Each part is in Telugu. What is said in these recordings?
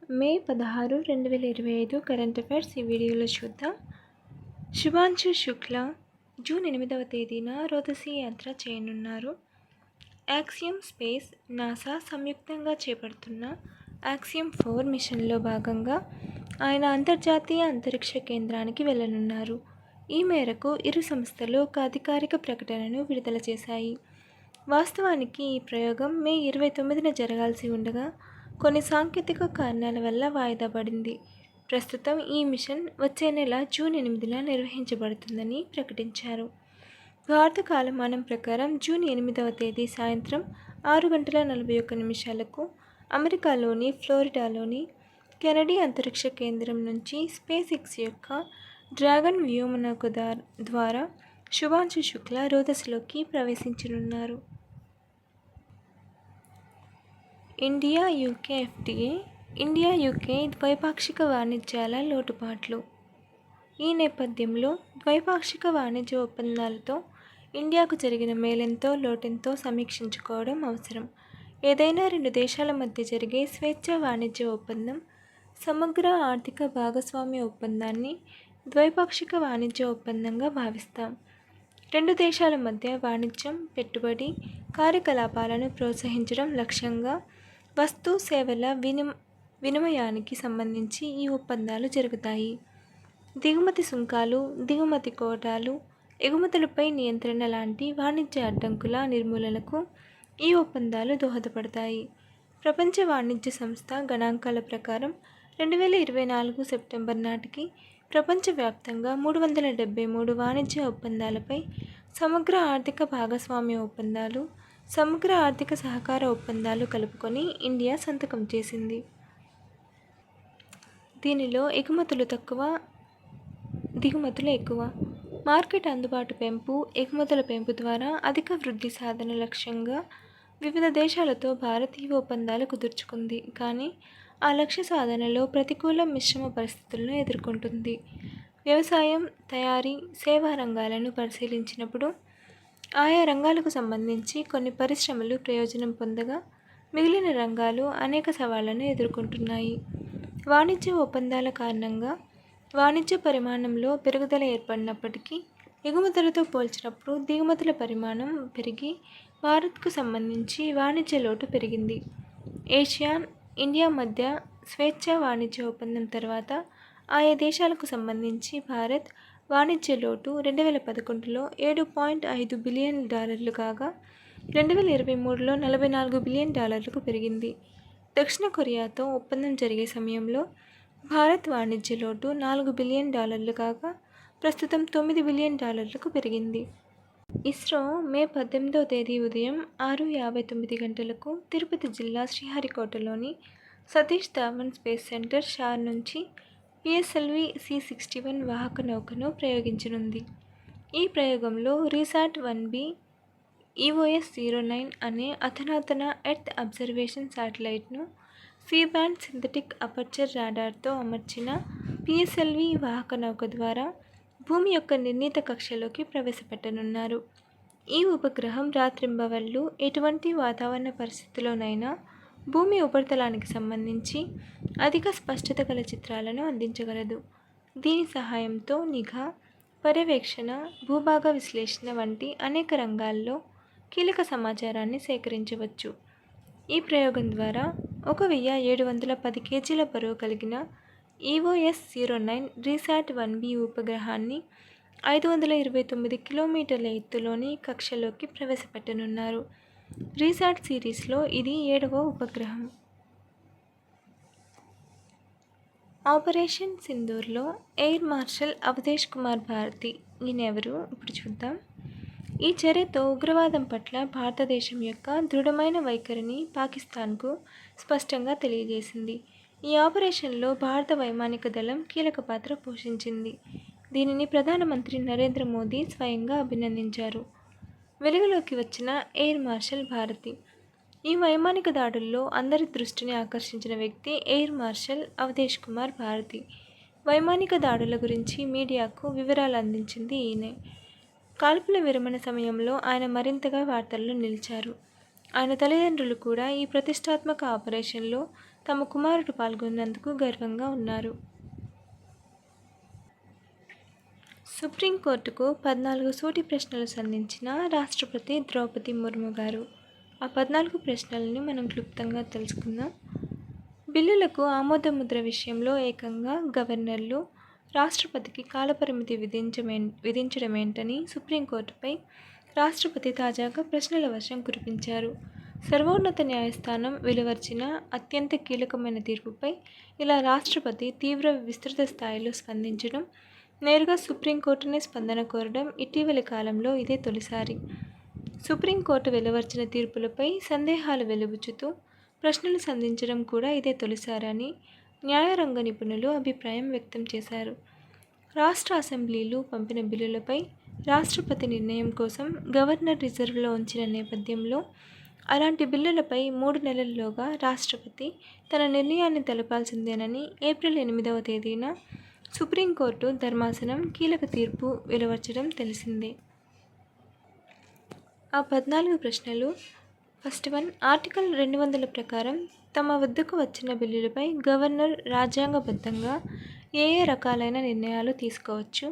మే 16, 2025 కరెంట్ అఫైర్స్ ఈ వీడియోలో చూద్దాం. శుభాంశు శుక్లా జూన్ 8వ తేదీన రోదసీ యాత్ర చేయనున్నారు. యాక్సియం స్పేస్, నాసా సంయుక్తంగా చేపడుతున్న యాక్సియం 4 మిషన్లో భాగంగా ఆయన అంతర్జాతీయ అంతరిక్ష కేంద్రానికి వెళ్లనున్నారు. ఈ మేరకు ఇరు సంస్థలు ఒక అధికారిక ప్రకటనను విడుదల చేశాయి. వాస్తవానికి ఈ ప్రయోగం మే 29న జరగాల్సి ఉండగా కొన్ని సాంకేతిక కారణాల వల్ల వాయిదా పడింది. ప్రస్తుతం ఈ మిషన్ వచ్చే నెల జూన్ 8న నిర్వహించబడుతుందని ప్రకటించారు. భారత కాలమానం ప్రకారం జూన్ 8వ తేదీ సాయంత్రం 6:41 అమెరికాలోని ఫ్లోరిడాలోని కెనడీ అంతరిక్ష కేంద్రం నుంచి స్పేస్ ఎక్స్ యొక్క డ్రాగన్ వ్యోమనౌక ద్వారా శుభాంశు శుక్లా రోదసిలోకి ప్రవేశించనున్నారు. ఇండియా-యూకే ఎఫ్టీఏ, ఇండియా-యూకే ద్వైపాక్షిక వాణిజ్యాల లోటుపాట్లు. ఈ నేపథ్యంలో ద్వైపాక్షిక వాణిజ్య ఒప్పందాలతో ఇండియాకు జరిగిన మేలెంతో లోటెంతో సమీక్షించుకోవడం అవసరం. ఏదైనా రెండు దేశాల మధ్య జరిగే స్వేచ్ఛా వాణిజ్య ఒప్పందం, సమగ్ర ఆర్థిక భాగస్వామ్య ఒప్పందాన్ని ద్వైపాక్షిక వాణిజ్య ఒప్పందంగా భావిస్తాం. రెండు దేశాల మధ్య వాణిజ్యం, పెట్టుబడి, కార్యకలాపాలను ప్రోత్సహించడం లక్ష్యంగా వస్తు సేవల వినిమయానికి సంబంధించి ఈ ఒప్పందాలు జరుగుతాయి. దిగుమతి సుంకాలు, దిగుమతి కోటాలు, ఎగుమతులపై నియంత్రణ లాంటి వాణిజ్య అడ్డంకుల నిర్మూలనకు ఈ ఒప్పందాలు దోహదపడతాయి. ప్రపంచ వాణిజ్య సంస్థ గణాంకాల ప్రకారం 2024 సెప్టెంబర్ నాటికి ప్రపంచవ్యాప్తంగా 373 వాణిజ్య ఒప్పందాలపై సమగ్ర ఆర్థిక భాగస్వామ్య ఒప్పందాలు, సమగ్ర ఆర్థిక సహకార ఒప్పందాలు కలుపుకొని ఇండియా సంతకం చేసింది. దీనిలో ఎగుమతులు తక్కువ, దిగుమతులు ఎక్కువ. మార్కెట్ అందుబాటు పెంపు, ఎగుమతుల పెంపు ద్వారా అధిక వృద్ధి సాధన లక్ష్యంగా వివిధ దేశాలతో భారత్ ఈ ఒప్పందాలు కుదుర్చుకుంది. కానీ ఆ లక్ష్య సాధనలో ప్రతికూల మిశ్రమ పరిస్థితులను ఎదుర్కొంటుంది. వ్యవసాయం, తయారీ, సేవా రంగాలను పరిశీలించినప్పుడు ఆయా రంగాలకు సంబంధించి కొన్ని పరిశ్రమలు ప్రయోజనం పొందగా మిగిలిన రంగాలు అనేక సవాళ్లను ఎదుర్కొంటున్నాయి. వాణిజ్య ఒప్పందాల కారణంగా వాణిజ్య పరిమాణంలో పెరుగుదల ఏర్పడినప్పటికీ ఎగుమతులతో పోల్చినప్పుడు దిగుమతుల పరిమాణం పెరిగి భారత్కు సంబంధించి వాణిజ్య లోటు పెరిగింది. ఏషియాన్, ఇండియా మధ్య స్వేచ్ఛా వాణిజ్య ఒప్పందం తర్వాత ఆయా దేశాలకు సంబంధించి భారత్ వాణిజ్య లోటు 2011లో $7.5 బిలియన్ కాగా 2023లో $44 బిలియన్ పెరిగింది. దక్షిణ కొరియాతో ఒప్పందం జరిగే సమయంలో భారత్ వాణిజ్య లోటు $4 బిలియన్ కాగా ప్రస్తుతం $9 బిలియన్ పెరిగింది. ఇస్రో మే 18వ తేదీ ఉదయం 6:59 తిరుపతి జిల్లా శ్రీహరికోటలోని సతీష్ ధావన్ స్పేస్ సెంటర్ షార్ నుంచి PSLV C-61 వాహక నౌకను ప్రయోగించనుంది. ఈ ప్రయోగంలో రీసాట్-1B EOS-09 అనే అధునాతన ఎర్త్ అబ్జర్వేషన్ శాటిలైట్ను C-బ్యాండ్ సింథటిక్ అపర్చర్ రాడార్తో అమర్చిన PSLV వాహక నౌక ద్వారా భూమి యొక్క నిర్ణీత కక్షలోకి ప్రవేశపెట్టనున్నారు. ఈ ఉపగ్రహం రాత్రింబవళ్లు ఎటువంటి వాతావరణ పరిస్థితుల్లోనైనా భూమి ఉపరితలానికి సంబంధించి అధిక స్పష్టత గల చిత్రాలను అందించగలదు. దీని సహాయంతో నిఘా, పర్యవేక్షణ, భూభాగ విశ్లేషణ వంటి అనేక రంగాల్లో కీలక సమాచారాన్ని సేకరించవచ్చు. ఈ ప్రయోగం ద్వారా 1710 కేజీల బరువు కలిగిన EOS-09 రీసాట్-1B ఉపగ్రహాన్ని 529 కిలోమీటర్ల ఎత్తులోని కక్షలోకి ప్రవేశపెట్టనున్నారు. రీసాట్ సిరీస్లో ఇది 7వ ఉపగ్రహం. ఆపరేషన్ సింధూర్లో ఎయిర్ మార్షల్ అవధేష్ కుమార్ భారతి ఈయనెవరు ఇప్పుడు చూద్దాం. ఈ చర్యతో ఉగ్రవాదం పట్ల భారతదేశం యొక్క దృఢమైన వైఖరిని పాకిస్తాన్కు స్పష్టంగా తెలియజేసింది. ఈ ఆపరేషన్లో భారత వైమానిక దళం కీలక పాత్ర పోషించింది. దీనిని ప్రధానమంత్రి నరేంద్ర మోదీ స్వయంగా అభినందించారు. వెలుగులోకి వచ్చిన ఎయిర్ మార్షల్ భారతి. ఈ వైమానిక దాడుల్లో అందరి దృష్టిని ఆకర్షించిన వ్యక్తి ఎయిర్ మార్షల్ అవధేష్ కుమార్ భారతి. వైమానిక దాడుల గురించి మీడియాకు వివరాలు అందించింది ఈయనే. కాల్పుల విరమణ సమయంలో ఆయన మరింతగా వార్తల్లో నిలిచారు. ఆయన తల్లిదండ్రులు కూడా ఈ ప్రతిష్టాత్మక ఆపరేషన్లో తమ కుమారుడు పాల్గొన్నందుకు గర్వంగా ఉన్నారు. సుప్రీంకోర్టుకు 14 సూటి ప్రశ్నలు సంధించిన రాష్ట్రపతి ద్రౌపది ముర్ము గారు. ఆ 14 ప్రశ్నలని మనం క్లుప్తంగా తెలుసుకుందాం. బిల్లులకు ఆమోదముద్ర విషయంలో ఏకంగా గవర్నర్లు రాష్ట్రపతికి కాలపరిమితి విధించడమేంటని సుప్రీంకోర్టుపై రాష్ట్రపతి తాజాగా ప్రశ్నల వర్షం కురిపించారు. సర్వోన్నత న్యాయస్థానం వెలువరించిన అత్యంత కీలకమైన తీర్పుపై ఇలా రాష్ట్రపతి విస్తృత స్థాయిలో స్పందించడం, నేరుగా సుప్రీంకోర్టునే స్పందన కోరడం ఇటీవలి కాలంలో ఇదే తొలిసారి. సుప్రీంకోర్టు వెలువరించిన తీర్పులపై సందేహాలు వెలుబుచ్చుతూ ప్రశ్నలు సంధించడం కూడా ఇదే తొలిసారని న్యాయరంగ నిపుణులు అభిప్రాయం వ్యక్తం చేశారు. రాష్ట్ర అసెంబ్లీలు పంపిన బిల్లులపై రాష్ట్రపతి నిర్ణయం కోసం గవర్నర్ రిజర్వ్లో ఉంచిన నేపథ్యంలో అలాంటి బిల్లులపై 3 నెలల్లోగా రాష్ట్రపతి తన నిర్ణయాన్ని తెలపాల్సిందేనని ఏప్రిల్ 8వ తేదీన సుప్రీంకోర్టు ధర్మాసనం కీలక తీర్పు వెలువరించడం తెలిసిందే. ఆ 14 ప్రశ్నలు. ఫస్ట్ వన్, ఆర్టికల్ 200 ప్రకారం తమ వద్దకు వచ్చిన బిల్లులపై గవర్నర్ రాజ్యాంగబద్ధంగా ఏ రకాలైన నిర్ణయాలు తీసుకోవచ్చు.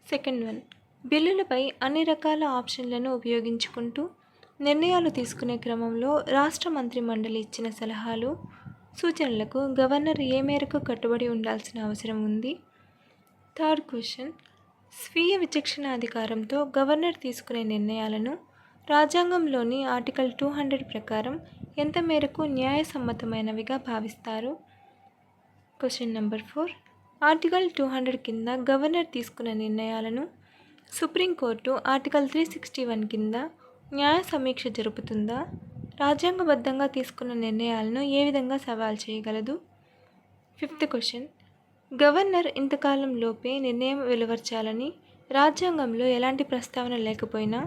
సెకండ్ వన్, బిల్లులపై అన్ని రకాల ఆప్షన్లను ఉపయోగించుకుంటూ నిర్ణయాలు తీసుకునే క్రమంలో రాష్ట్ర మంత్రి మండలి ఇచ్చిన సలహాలు, సూచనలకు గవర్నర్ ఏ మేరకు కట్టుబడి ఉండాల్సిన అవసరం ఉంది. థర్డ్ క్వశ్చన్, స్వీయ విచక్షణాధికారంతో గవర్నర్ తీసుకునే నిర్ణయాలను రాజ్యాంగంలోని ఆర్టికల్ 200 ప్రకారం ఎంత మేరకు న్యాయసమ్మతమైనవిగా భావిస్తారు. క్వశ్చన్ నెంబర్ 4, ఆర్టికల్ 200 కింద గవర్నర్ తీసుకున్న నిర్ణయాలను సుప్రీంకోర్టు ఆర్టికల్ 361 కింద న్యాయ సమీక్ష జరుపుతుందా? రాజ్యాంగబద్ధంగా తీసుకున్న నిర్ణయాలను ఏ విధంగా సవాల్ చేయగలదు. ఫిఫ్త్ క్వశ్చన్, గవర్నర్ ఇంతకాలం లోపే నిర్ణయం వెలువరించాలని రాజ్యాంగంలో ఎలాంటి ప్రస్తావన లేకపోయినా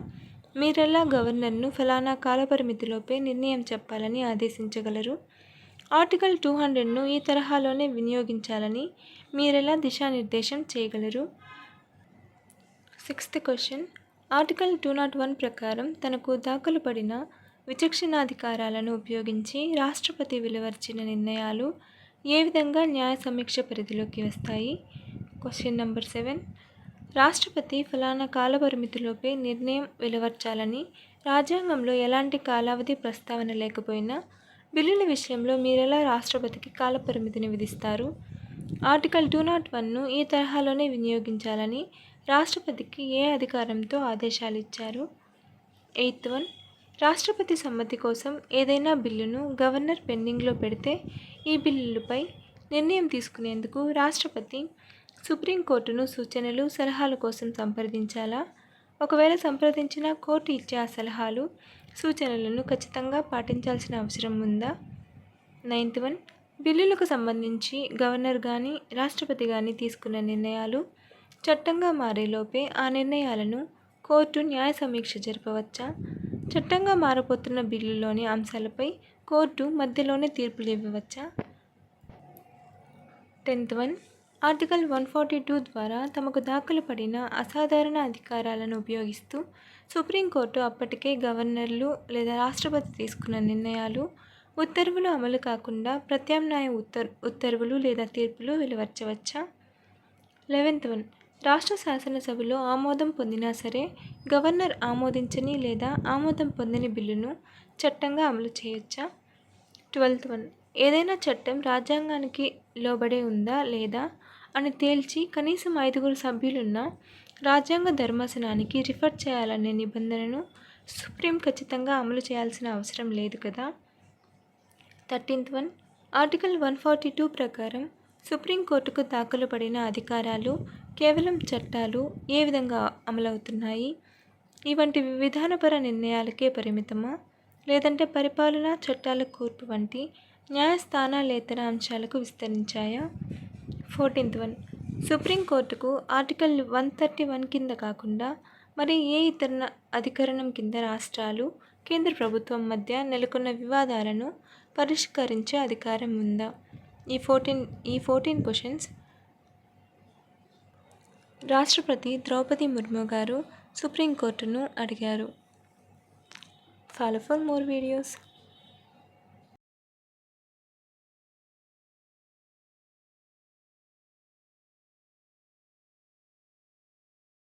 మీరెలా గవర్నర్ను ఫలానా కాలపరిమితిలోపే నిర్ణయం చెప్పాలని ఆదేశించగలరు. ఆర్టికల్ 200ను ఈ తరహాలోనే వినియోగించాలని మీరెలా దిశానిర్దేశం చేయగలరు. సిక్స్త్ క్వశ్చన్, ఆర్టికల్ 201 ప్రకారం తనకు దాఖలు పడిన విచక్షణాధికారాలను ఉపయోగించి రాష్ట్రపతి వెలువరించిన నిర్ణయాలు ఏ విధంగా న్యాయ సమీక్ష పరిధిలోకి వస్తాయి. క్వశ్చన్ నెంబర్ 7, రాష్ట్రపతి ఫలానా కాలపరిమితిలోపే నిర్ణయం వెలువరించాలని రాజ్యాంగంలో ఎలాంటి కాలావధి ప్రస్తావన లేకపోయినా బిల్లుల విషయంలో మీరెలా రాష్ట్రపతికి కాలపరిమితిని విధిస్తారు. ఆర్టికల్ 201ను ఈ తరహాలోనే వినియోగించాలని రాష్ట్రపతికి ఏ అధికారంతో ఆదేశాలు ఇచ్చారు. ఎయిత్ వన్, రాష్ట్రపతి సమ్మతి కోసం ఏదైనా బిల్లును గవర్నర్ పెండింగ్లో పెడితే ఈ బిల్లులపై నిర్ణయం తీసుకునేందుకు రాష్ట్రపతి సుప్రీంకోర్టును సూచనలు, సలహాల కోసం సంప్రదించాలా? ఒకవేళ సంప్రదించిన కోర్టు ఇచ్చే ఆ సలహాలు, సూచనలను ఖచ్చితంగా పాటించాల్సిన అవసరం ఉందా. నైన్త్ వన్, బిల్లులకు సంబంధించి గవర్నర్ కానీ రాష్ట్రపతి కానీ తీసుకున్న నిర్ణయాలు చట్టంగా మారేలోపే ఆ నిర్ణయాలను కోర్టు న్యాయ సమీక్ష జరపవచ్చా? చట్టంగా మారబోతున్న బిల్లులోని అంశాలపై కోర్టు మధ్యలోనే తీర్పులు ఇవ్వవచ్చా. టెన్త్ వన్, ఆర్టికల్ 142 ద్వారా తమకు దాఖలు పడిన అసాధారణ అధికారాలను ఉపయోగిస్తూ సుప్రీంకోర్టు అప్పటికే గవర్నర్లు లేదా రాష్ట్రపతి తీసుకున్న నిర్ణయాలు, ఉత్తర్వులు అమలు కాకుండా ప్రత్యామ్నాయ ఉత్తర్వులు లేదా తీర్పులు వెలువరించవచ్చా. 11th వన్, రాష్ట్ర శాసనసభలో ఆమోదం పొందినా సరే గవర్నర్ ఆమోదించని లేదా ఆమోదం పొందని బిల్లును చట్టంగా అమలు చేయొచ్చా. 12th వన్, ఏదైనా చట్టం రాజ్యాంగానికి లోబడే ఉందా లేదా అని తేల్చి కనీసం 5 సభ్యులున్న రాజ్యాంగ ధర్మాసనానికి రిఫర్ చేయాలనే నిబంధనను సుప్రీం ఖచ్చితంగా అమలు చేయాల్సిన అవసరం లేదు కదా. 13th వన్, ఆర్టికల్ 142 ప్రకారం సుప్రీంకోర్టుకు దాఖలు పడిన అధికారాలు కేవలం చట్టాలు ఏ విధంగా అమలవుతున్నాయి, ఇవంటి విధానపర నిర్ణయాలకే పరిమితమా లేదంటే పరిపాలన, చట్టాల కూర్పు వంటి న్యాయస్థానాలేతర అంశాలకు విస్తరించాయా. 14th వన్, సుప్రీంకోర్టుకు ఆర్టికల్ 131 కింద కాకుండా మరి ఏ ఇతర అధికరణం కింద రాష్ట్రాలు, కేంద్ర ప్రభుత్వం మధ్య నెలకొన్న వివాదాలను పరిష్కరించే అధికారం ఉందా. ఈ 14 క్వశ్చన్స్ రాష్ట్రపతి ద్రౌపది ముర్ము గారు సుప్రీంకోర్టును అడిగారు. Follow for more videos.